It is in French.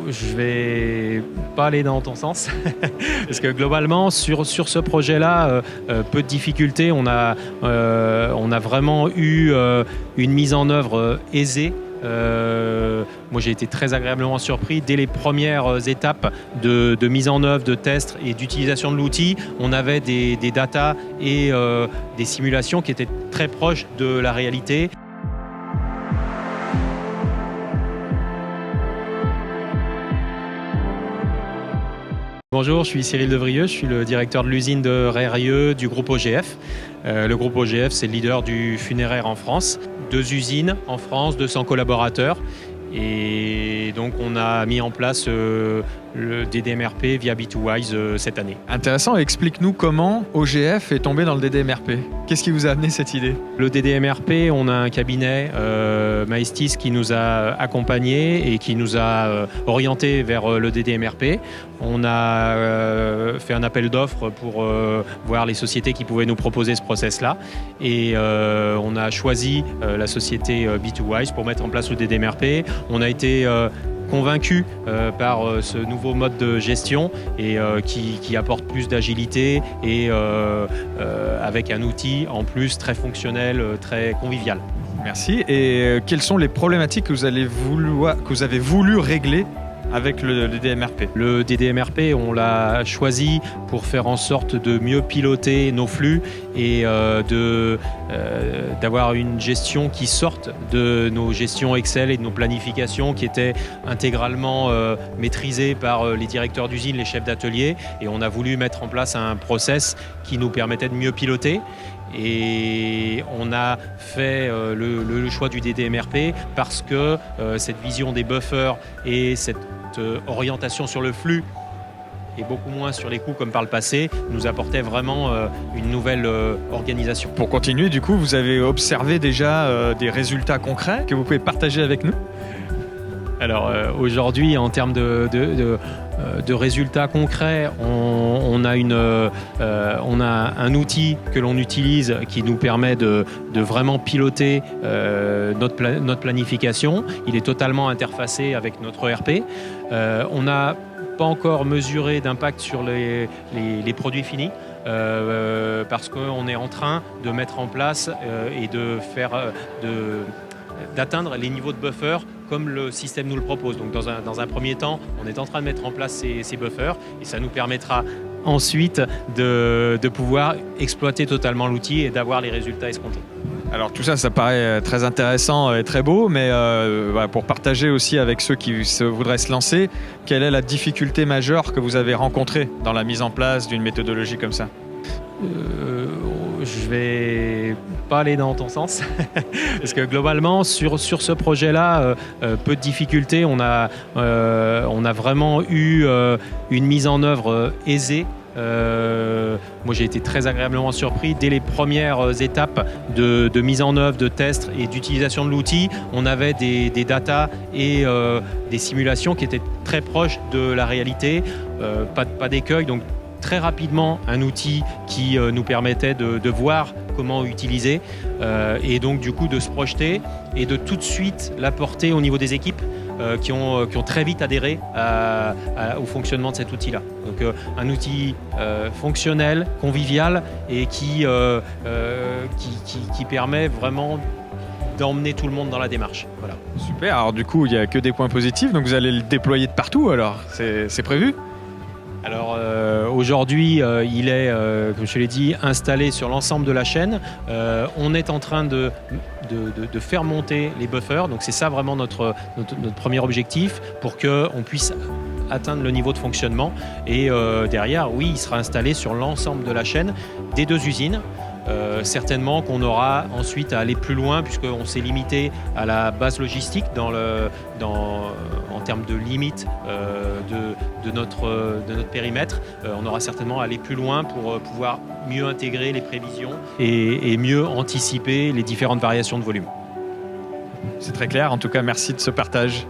Je vais pas aller dans ton sens parce que globalement sur ce projet-là, peu de difficultés. On a vraiment eu une mise en œuvre aisée. Moi j'ai été très agréablement surpris dès les premières étapes de mise en œuvre, de tests et d'utilisation de l'outil. On avait des datas et des simulations qui étaient très proches de la réalité. Bonjour, je suis Cyril Devrieux, je suis le directeur de l'usine de Reyrieux du groupe OGF. Le groupe OGF, c'est le leader du funéraire en France. 2 usines en France, 200 collaborateurs. Et donc on a mis en place le DDMRP via B2Wise cette année. Intéressant, explique-nous comment OGF est tombé dans le DDMRP. Qu'est-ce qui vous a amené cette idée? Le DDMRP, on a un cabinet, Maestis, qui nous a accompagnés et qui nous a orientés vers le DDMRP. On a fait un appel d'offres pour voir les sociétés qui pouvaient nous proposer ce process-là. Et on a choisi la société B2Wise pour mettre en place le DDMRP. On a été convaincu par ce nouveau mode de gestion et qui apporte plus d'agilité et avec un outil en plus très fonctionnel, très convivial. Merci. Et quelles sont les problématiques que vous avez voulu régler avec le DDMRP? Le DDMRP, on l'a choisi pour faire en sorte de mieux piloter nos flux et d'avoir une gestion qui sorte de nos gestions Excel et de nos planifications qui étaient intégralement maîtrisées par les directeurs d'usine, les chefs d'atelier. Et on a voulu mettre en place un process qui nous permettait de mieux piloter. Et on a fait le choix du DDMRP parce que cette vision des buffers et cette orientation sur le flux et beaucoup moins sur les coûts comme par le passé nous apportait vraiment une nouvelle organisation. Pour continuer, du coup, vous avez observé déjà des résultats concrets que vous pouvez partager avec nous? Alors aujourd'hui, en termes de résultats concrets, on a un outil que l'on utilise qui nous permet de vraiment piloter notre planification. Il est totalement interfacé avec notre ERP. On n'a pas encore mesuré d'impact sur les produits finis. Parce qu'on est en train de mettre en place et d'atteindre les niveaux de buffer comme le système nous le propose. Donc dans un premier temps, on est en train de mettre en place ces buffers et ça nous permettra ensuite de pouvoir exploiter totalement l'outil et d'avoir les résultats escomptés. Alors tout ça, ça paraît très intéressant et très beau, mais pour partager aussi avec ceux qui voudraient se lancer, quelle est la difficulté majeure que vous avez rencontrée dans la mise en place d'une méthodologie comme ça? Je vais pas aller dans ton sens parce que globalement sur ce projet-là, peu de difficultés. On a vraiment eu une mise en œuvre aisée. Moi j'ai été très agréablement surpris dès les premières étapes de mise en œuvre, de tests et d'utilisation de l'outil. On avait des datas et des simulations qui étaient très proches de la réalité, pas d'écueil. Donc très rapidement un outil qui nous permettait de voir comment utiliser et donc du coup de se projeter et de tout de suite l'apporter au niveau des équipes qui ont très vite adhéré au fonctionnement de cet outil-là. Donc un outil fonctionnel, convivial et qui permet vraiment d'emmener tout le monde dans la démarche. Voilà. Super, alors du coup il n'y a que des points positifs, donc vous allez le déployer de partout alors, c'est prévu? Alors aujourd'hui, il est, comme je l'ai dit, installé sur l'ensemble de la chaîne. On est en train de faire monter les buffers. Donc c'est ça vraiment notre premier objectif pour qu'on puisse atteindre le niveau de fonctionnement. Et derrière, oui, il sera installé sur l'ensemble de la chaîne des 2 usines. Certainement qu'on aura ensuite à aller plus loin puisqu'on s'est limité à la base logistique en termes de limite de notre périmètre. On aura certainement à aller plus loin pour pouvoir mieux intégrer les prévisions et mieux anticiper les différentes variations de volume. C'est très clair, en tout cas merci de ce partage.